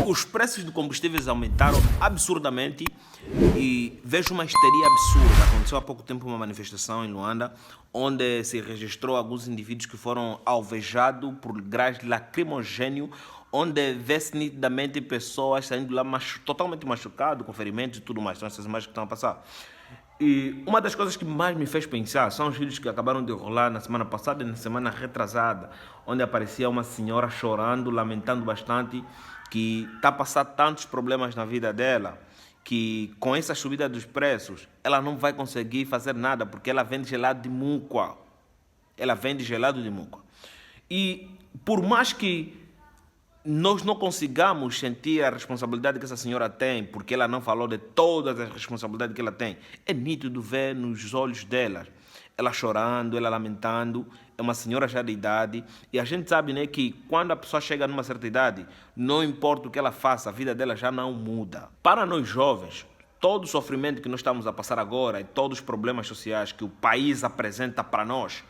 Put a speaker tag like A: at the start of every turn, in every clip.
A: Os preços de combustíveis aumentaram absurdamente e vejo uma histeria absurda. Aconteceu há pouco tempo uma manifestação em Luanda, onde se registrou alguns indivíduos que foram alvejados por gás lacrimogênio, onde vê-se nitidamente pessoas saindo lá totalmente machucadas, com ferimentos e tudo mais. São essas imagens que estão a passar. E uma das coisas que mais me fez pensar são os vídeos que acabaram de rolar na semana passada e na semana retrasada, onde aparecia uma senhora chorando, lamentando bastante, que está a passar tantos problemas na vida dela, que com essa subida dos preços, ela não vai conseguir fazer nada, porque ela vende gelado de mucua. Ela vende gelado de mucua. E por mais que nós não consigamos sentir a responsabilidade que essa senhora tem, porque ela não falou de todas as responsabilidades que ela tem, é nítido ver nos olhos dela, ela chorando, ela lamentando. É uma senhora já de idade, e a gente sabe, né, que quando a pessoa chega numa certa idade, não importa o que ela faça, a vida dela já não muda. Para nós jovens, todo o sofrimento que nós estamos a passar agora e todos os problemas sociais que o país apresenta para nós,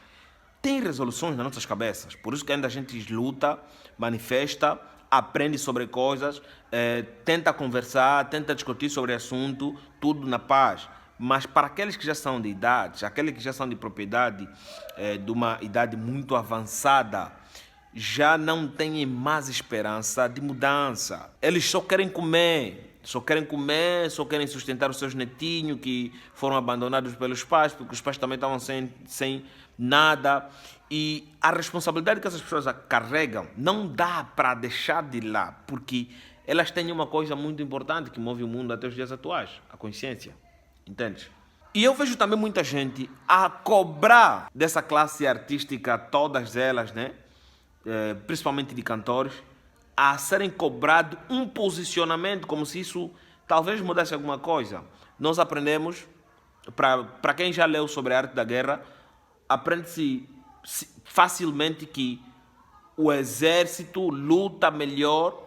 A: tem resoluções nas nossas cabeças. Por isso que ainda a gente luta, manifesta, aprende sobre coisas, tenta conversar, tenta discutir sobre assunto, tudo na paz. Mas para aqueles que já são de idade, aqueles que já são de propriedade de uma idade muito avançada, já não têm mais esperança de mudança. Eles só querem comer, só querem sustentar os seus netinhos que foram abandonados pelos pais, porque os pais também estavam sem nada. E a responsabilidade que essas pessoas carregam não dá para deixar de lá, porque elas têm uma coisa muito importante que move o mundo até os dias atuais, a consciência. Entende? E eu vejo também muita gente a cobrar dessa classe artística, todas elas, né? Principalmente de cantores, a serem cobrado um posicionamento, como se isso talvez mudasse alguma coisa. Nós aprendemos, para quem já leu sobre a arte da guerra, aprende-se facilmente que o exército luta melhor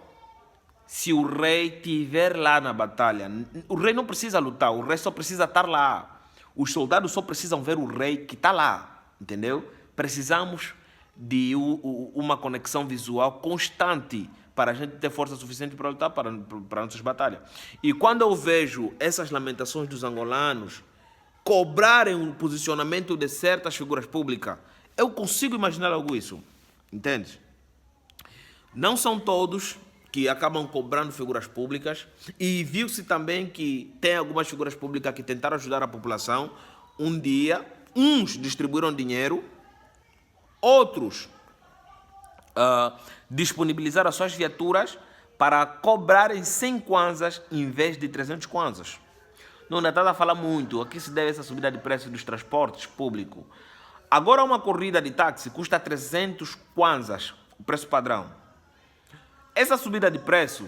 A: se o rei estiver lá na batalha. O rei não precisa lutar, o rei só precisa estar lá. Os soldados só precisam ver o rei que está lá, entendeu? Precisamos de uma conexão visual constante para a gente ter força suficiente para lutar para nossas batalhas. E quando eu vejo essas lamentações dos angolanos cobrarem um posicionamento de certas figuras públicas, eu consigo imaginar algo isso, entende? Não são todos que acabam cobrando figuras públicas, e viu-se também que tem algumas figuras públicas que tentaram ajudar a população. Um dia, uns distribuíram dinheiro, outros disponibilizaram as suas viaturas para cobrarem 100 kwanzas em vez de 300 kwanzas. Não dá a falar muito, aqui se deve essa subida de preço dos transportes públicos. Agora uma corrida de táxi custa 300 kwanzas, o preço padrão. Essa subida de preço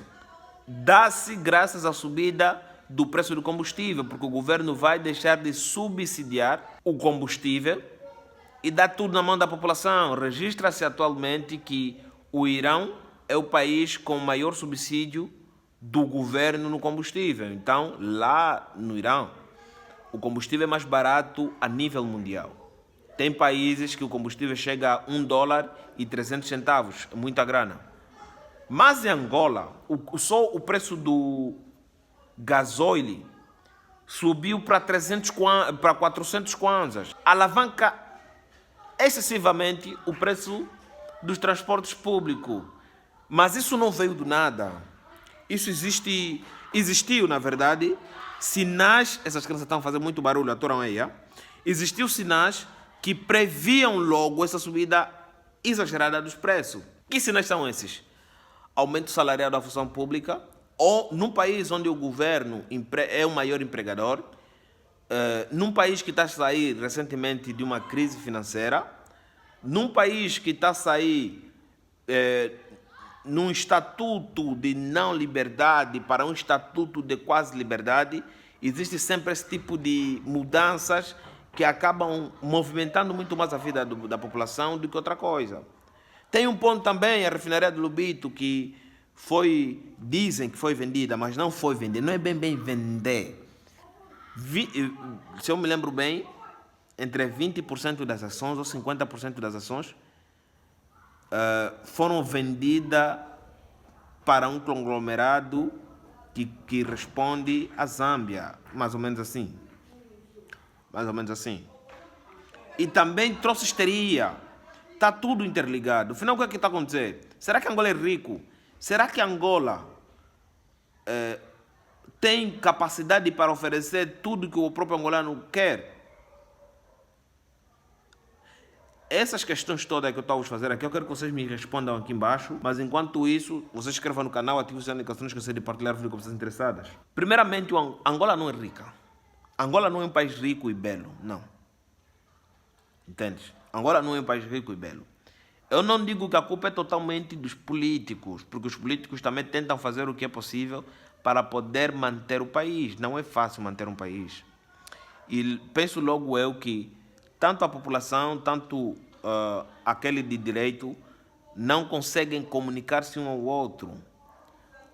A: dá-se graças à subida do preço do combustível, porque o governo vai deixar de subsidiar o combustível e dá tudo na mão da população. Registra-se atualmente que o Irão é o país com o maior subsídio do governo no combustível. Então, lá no Irão, o combustível é mais barato a nível mundial. Tem países que o combustível chega a $1,300, é muita grana. Mas em Angola, só o preço do gasóleo subiu para 400 kwanzas. Alavanca excessivamente o preço dos transportes públicos. Mas isso não veio do nada. Isso existiu, na verdade, sinais. Essas crianças estão fazendo muito barulho, aturam aí. Existiu sinais que previam logo essa subida exagerada dos preços. Que sinais são esses? Aumento salarial da função pública, ou num país onde o governo é o maior empregador, num país que está a sair recentemente de uma crise financeira, num país que está a sair num estatuto de não liberdade para um estatuto de quase liberdade, existe sempre esse tipo de mudanças que acabam movimentando muito mais a vida da população do que outra coisa. Tem um ponto também, a refinaria de Lubito, que dizem que foi vendida, mas não foi vendida, não é bem vender. Se eu me lembro bem, entre 20% das ações ou 50% das ações foram vendidas para um conglomerado que responde à Zâmbia, mais ou menos assim. Mais ou menos assim. E também trouxe histeria. Está tudo interligado. Afinal, o que é que está acontecendo? Será que Angola é rico? Será que Angola tem capacidade para oferecer tudo que o próprio angolano quer? Essas questões todas que eu estou a fazer aqui, eu quero que vocês me respondam aqui embaixo. Mas enquanto isso, vocês se inscrevam no canal, ativem as notificações, não esqueçam de partilhar vídeo com pessoas interessadas. Primeiramente, Angola não é rica. Angola não é um país rico e belo, não. Entendes? Angola não é um país rico e belo. Eu não digo que a culpa é totalmente dos políticos, porque os políticos também tentam fazer o que é possível para poder manter o país. Não é fácil manter um país. E penso logo eu que tanto a população, tanto aquele de direito, não conseguem comunicar-se um ao outro.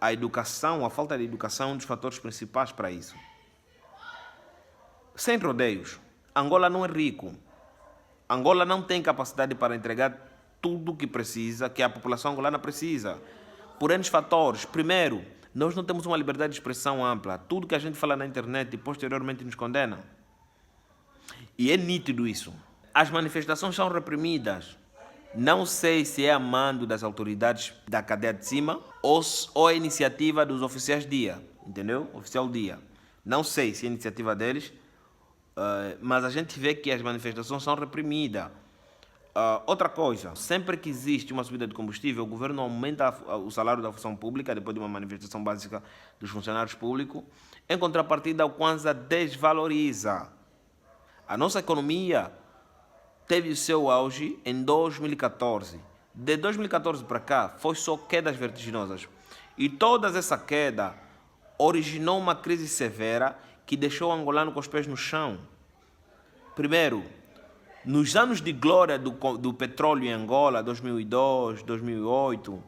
A: A educação, a falta de educação é um dos fatores principais para isso. Sem rodeios, Angola não é rico. Angola não tem capacidade para entregar tudo o que precisa, que a população angolana precisa. Por N fatores. Primeiro, nós não temos uma liberdade de expressão ampla. Tudo que a gente fala na internet posteriormente nos condena. E é nítido isso. As manifestações são reprimidas. Não sei se é a mando das autoridades da cadeia de cima ou a iniciativa dos oficiais dia. Entendeu? Oficial dia. Não sei se é a iniciativa deles, mas a gente vê que as manifestações são reprimidas. Outra coisa, sempre que existe uma subida de combustível, o governo aumenta o salário da função pública, depois de uma manifestação básica dos funcionários públicos. Em contrapartida, o Kwanza desvaloriza. A nossa economia teve o seu auge em 2014. De 2014 para cá, foi só quedas vertiginosas. E toda essa queda originou uma crise severa que deixou o angolano com os pés no chão. Primeiro, nos anos de glória do petróleo em Angola, 2002, 2008,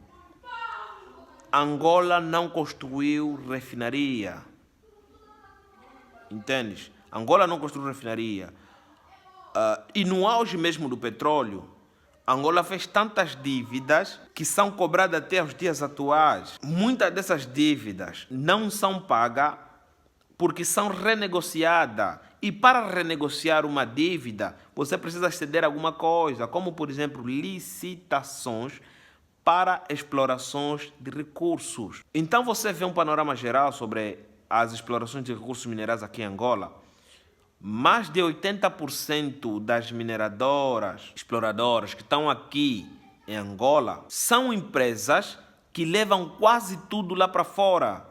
A: Angola não construiu refinaria. Entendes? Angola não construiu refinaria. E no auge mesmo do petróleo, Angola fez tantas dívidas que são cobradas até os dias atuais. Muitas dessas dívidas não são pagas porque são renegociadas. E para renegociar uma dívida, você precisa ceder alguma coisa, como por exemplo licitações para explorações de recursos. Então você vê um panorama geral sobre as explorações de recursos minerais aqui em Angola. Mais de 80% das mineradoras, exploradoras que estão aqui em Angola são empresas que levam quase tudo lá para fora.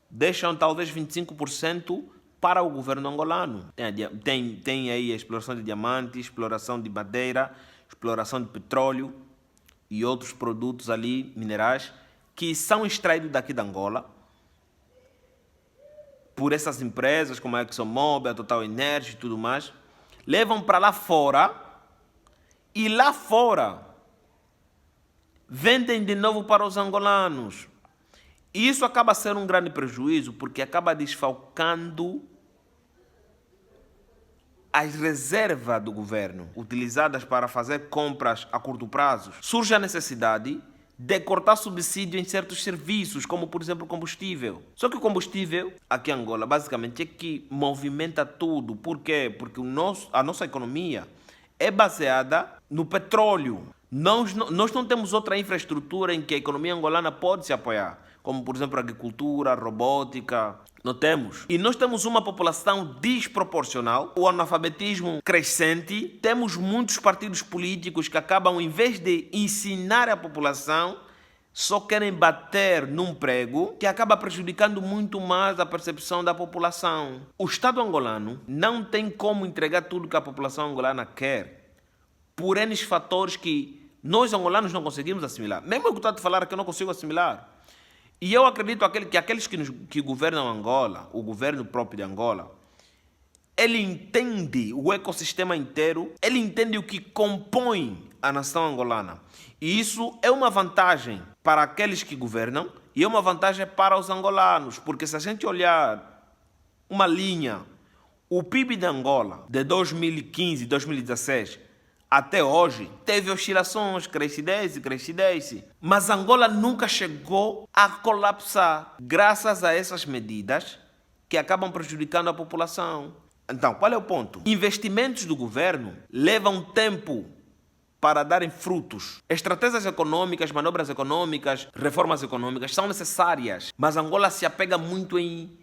A: Deixam talvez 25% para o governo angolano. Tem aí a exploração de diamantes, exploração de madeira, exploração de petróleo e outros produtos ali, minerais, que são extraídos daqui da Angola por essas empresas como a ExxonMobil, a Total Energy e tudo mais, levam para lá fora e lá fora vendem de novo para os angolanos. E isso acaba sendo um grande prejuízo porque acaba desfalcando as reservas do governo utilizadas para fazer compras a curto prazo. Surge a necessidade de cortar subsídio em certos serviços, como por exemplo combustível. Só que o combustível aqui em Angola basicamente é que movimenta tudo. Por quê? Porque a nossa economia é baseada no petróleo. Nós não temos outra infraestrutura em que a economia angolana pode se apoiar, como por exemplo a agricultura, a robótica. Não temos. E nós temos uma população desproporcional, o analfabetismo crescente, temos muitos partidos políticos que acabam, em vez de ensinar a população, só querem bater num prego que acaba prejudicando muito mais a percepção da população. O Estado angolano não tem como entregar tudo que a população angolana quer, por N fatores que nós angolanos não conseguimos assimilar. Mesmo eu que estou a te falar que eu não consigo assimilar. E eu acredito que aqueles que governam Angola, o governo próprio de Angola, ele entende o ecossistema inteiro, ele entende o que compõe a nação angolana. E isso é uma vantagem para aqueles que governam e é uma vantagem para os angolanos, porque se a gente olhar uma linha, o PIB de Angola de 2015 e 2016, Até hoje, teve oscilações, cresce e desce. Mas Angola nunca chegou a colapsar, graças a essas medidas que acabam prejudicando a população. Então, qual é o ponto? Investimentos do governo levam tempo para darem frutos. Estratégias econômicas, manobras econômicas, reformas econômicas são necessárias, mas Angola se apega muito em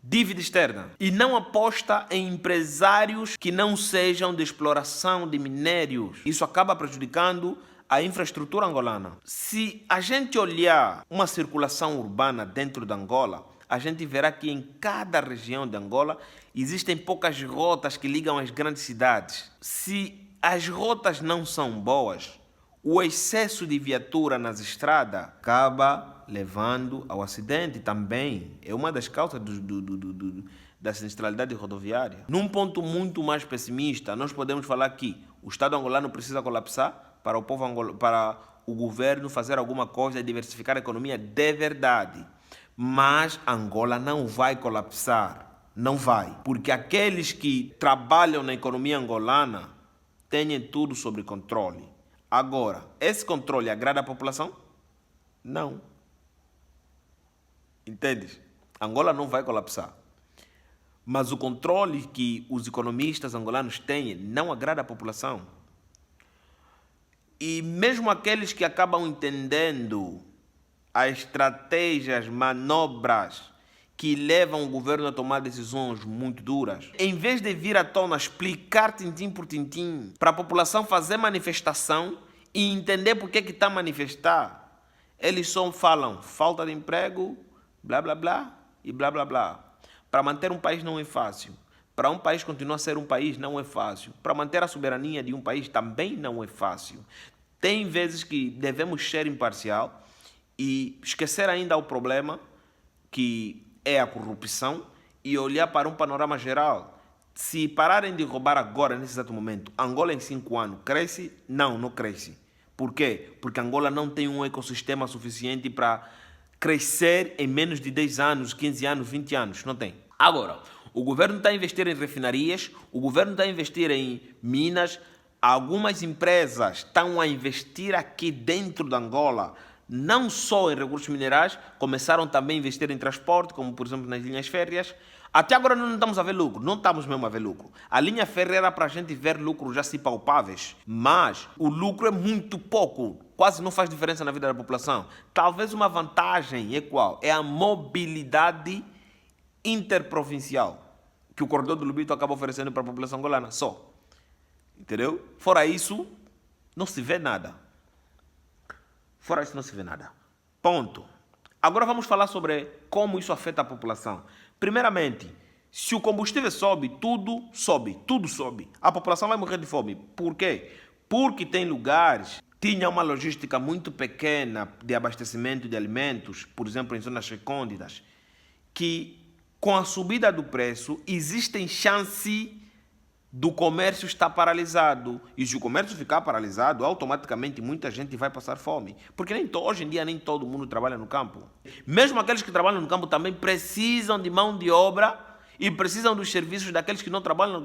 A: dívida externa e não aposta em empresários que não sejam de exploração de minérios. Isso acaba prejudicando a infraestrutura angolana. Se a gente olhar uma circulação urbana dentro de Angola, a gente verá que em cada região de Angola existem poucas rotas que ligam as grandes cidades. Se as rotas não são boas, o excesso de viatura nas estradas acaba levando ao acidente também. É uma das causas da sinistralidade rodoviária. Num ponto muito mais pessimista, nós podemos falar que o Estado angolano precisa colapsar para o governo fazer alguma coisa e diversificar a economia de verdade. Mas Angola não vai colapsar. Não vai. Porque aqueles que trabalham na economia angolana têm tudo sob controle. Agora, esse controle agrada a população? Não. Entendes? Angola não vai colapsar. Mas o controle que os economistas angolanos têm não agrada a população. E mesmo aqueles que acabam entendendo as estratégias, manobras que levam o governo a tomar decisões muito duras, em vez de vir à tona explicar tintim por tintim para a população fazer manifestação e entender por que está a manifestar, eles só falam falta de emprego, blá blá blá e blá blá blá. Para manter um país não é fácil. Para um país continuar a ser um país não é fácil. Para manter a soberania de um país também não é fácil. Tem vezes que devemos ser imparcial e esquecer ainda o problema que é a corrupção e olhar para um panorama geral. Se pararem de roubar agora, nesse exato momento, Angola em 5 anos cresce? Não, não cresce. Por quê? Porque Angola não tem um ecossistema suficiente para crescer em menos de 10 anos, 15 anos, 20 anos. Não tem. Agora, o governo está a investir em refinarias, o governo está a investir em minas, algumas empresas estão a investir aqui dentro de Angola, não só em recursos minerais, começaram também a investir em transporte, como por exemplo nas linhas férreas. Até agora não estamos a ver lucro, não estamos mesmo a ver lucro. A linha férrea era para a gente ver lucros já se palpáveis, mas o lucro é muito pouco, quase não faz diferença na vida da população. Talvez uma vantagem é qual? É a mobilidade interprovincial, que o corredor do Lubito acaba oferecendo para a população angolana, só. Entendeu? Fora isso, não se vê nada. Fora isso, não se vê nada. Ponto. Agora vamos falar sobre como isso afeta a população. Primeiramente, se o combustível sobe, tudo sobe. Tudo sobe. A população vai morrer de fome. Por quê? Porque tem lugares, tinha uma logística muito pequena de abastecimento de alimentos, por exemplo, em zonas recônditas, que com a subida do preço, existem chances do comércio estar paralisado. E se o comércio ficar paralisado, automaticamente muita gente vai passar fome. Porque hoje em dia nem todo mundo trabalha no campo. Mesmo aqueles que trabalham no campo também precisam de mão de obra e precisam dos serviços daqueles que não trabalham.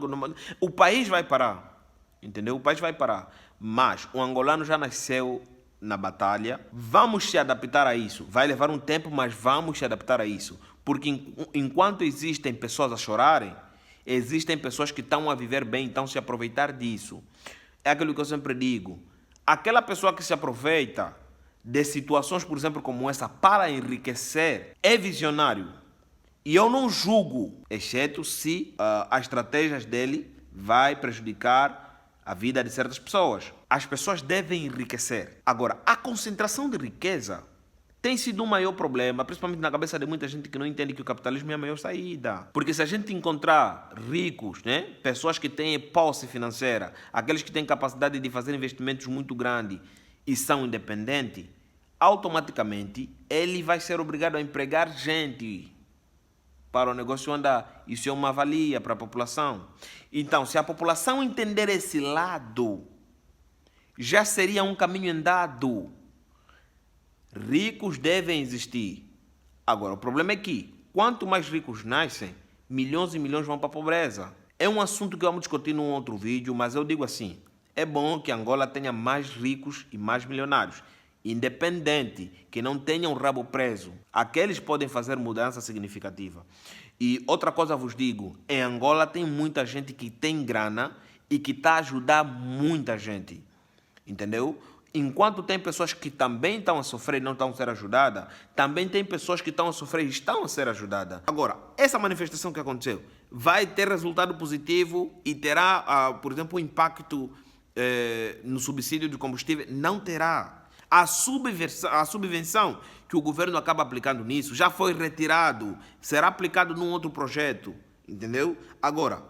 A: O país vai parar. Entendeu? O país vai parar. Mas o angolano já nasceu na batalha. Vamos se adaptar a isso. Vai levar um tempo, mas vamos se adaptar a isso. Porque enquanto existem pessoas a chorarem, existem pessoas que estão a viver bem, estão a se aproveitar disso. É aquilo que eu sempre digo. Aquela pessoa que se aproveita de situações, por exemplo, como essa, para enriquecer, é visionário. E eu não julgo, exceto se as estratégias dele vai prejudicar a vida de certas pessoas. As pessoas devem enriquecer. Agora, a concentração de riqueza tem sido um maior problema, principalmente na cabeça de muita gente que não entende que o capitalismo é a maior saída. Porque se a gente encontrar ricos, né, pessoas que têm posse financeira, aqueles que têm capacidade de fazer investimentos muito grandes e são independentes, automaticamente ele vai ser obrigado a empregar gente para o negócio andar. Isso é uma valia para a população. Então, se a população entender esse lado, já seria um caminho andado. Ricos devem existir. Agora, o problema é que, quanto mais ricos nascem, milhões e milhões vão para a pobreza. É um assunto que vamos discutir num outro vídeo, mas eu digo assim, É bom que Angola tenha mais ricos e mais milionários, independente, que não tenham o rabo preso. Aqueles podem fazer mudança significativa. E outra coisa vos digo, em Angola tem muita gente que tem grana e que está a ajudar muita gente. Entendeu? Enquanto tem pessoas que também estão a sofrer e não estão a ser ajudadas, também tem pessoas que estão a sofrer e estão a ser ajudadas. Agora, essa manifestação que aconteceu vai ter resultado positivo e terá, por exemplo, um impacto no subsídio de combustível? Não terá. A subvenção que o governo acaba aplicando nisso já foi retirado, será aplicado num outro projeto, entendeu? Agora,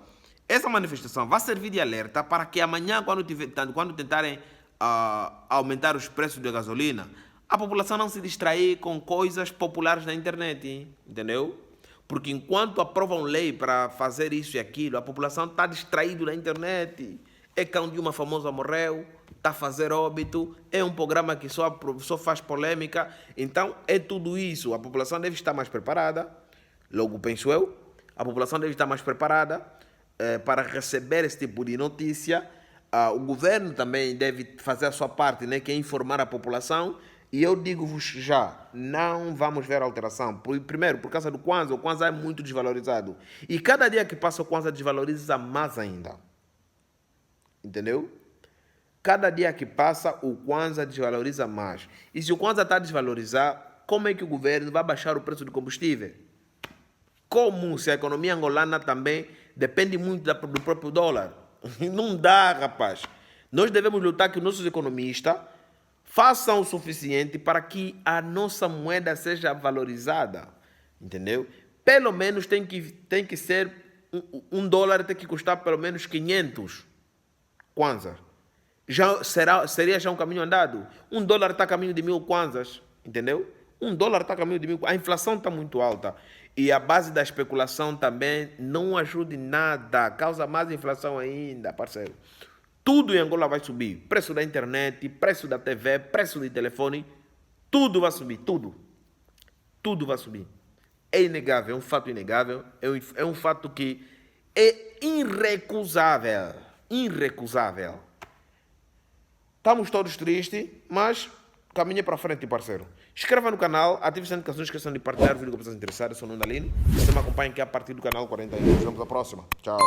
A: essa manifestação vai servir de alerta para que amanhã, quando tentarem aumentar os preços da gasolina, a população não se distrair com coisas populares na internet, entendeu? Porque enquanto aprovam lei para fazer isso e aquilo, a população está distraída na internet. É cão de uma famosa morreu, está a fazer óbito, é um programa que só faz polêmica. Então, é tudo isso. A população deve estar mais preparada, logo penso eu, a população deve estar mais preparada para receber esse tipo de notícia. O governo também deve fazer a sua parte, né, que é informar a população. E eu digo-vos já, não vamos ver alteração. Primeiro, por causa do Kwanza, o Kwanza é muito desvalorizado. E cada dia que passa o Kwanza desvaloriza mais ainda. Entendeu? Cada dia que passa o Kwanza desvaloriza mais. E se o Kwanza está a desvalorizar, como é que o governo vai baixar o preço do combustível? Como se a economia angolana também depende muito do próprio dólar? Não dá, rapaz. Nós devemos lutar que os nossos economistas façam o suficiente para que a nossa moeda seja valorizada. Entendeu? Pelo menos tem que ser, um dólar tem que custar pelo menos 500 kwanzas. Seria já um caminho andado. Um dólar está a caminho de 1.000 kwanzas. Entendeu? Um dólar está a caminho de 1.000. A inflação está muito alta. E a base da especulação também não ajuda em nada. Causa mais inflação ainda, parceiro. Tudo em Angola vai subir. Preço da internet, preço da TV, preço de telefone. Tudo vai subir, tudo. Tudo vai subir. É inegável, é um fato inegável. É um fato que é irrecusável. Irrecusável. Estamos todos tristes, mas caminha para frente, parceiro. Inscreva no canal, ative as notificações, não esqueçam de partilhar o vídeo com pessoas interessadas. Eu sou o Nuno Dalino. Você me acompanha aqui a partir do canal 41. Nos vemos na próxima. Tchau.